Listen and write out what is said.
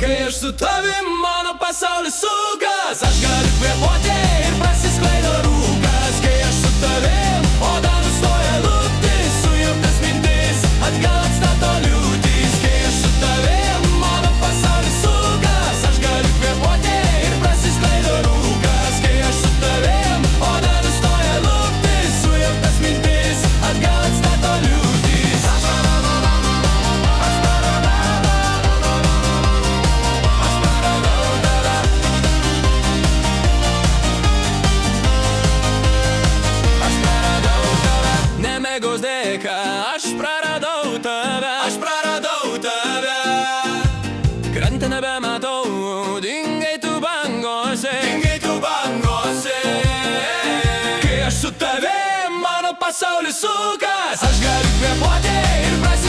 Kai aš su tavim, mano pasaulis sukas, aš galiu kvėpuoti ir prasisklaido rūkas. Kai aš su tavim, oda nustoja luptis, sujauktas mintis, atgal atstato liūtys. Kai aš su tavim, mano pasaulis sukas, aš galiu kvėpuoti ir prasisklaido rūkas. Kai aš su tavim, oda nustoja luptis, sujauktas mintis, atgal atstato liūtys. Nemėgaus dėka, aš praradau tave, krante nebematau, dingai tu bangose. Kai aš su tavim, mano pasaulis sukas, aš galiu kvėpuoti ir prasisklaido.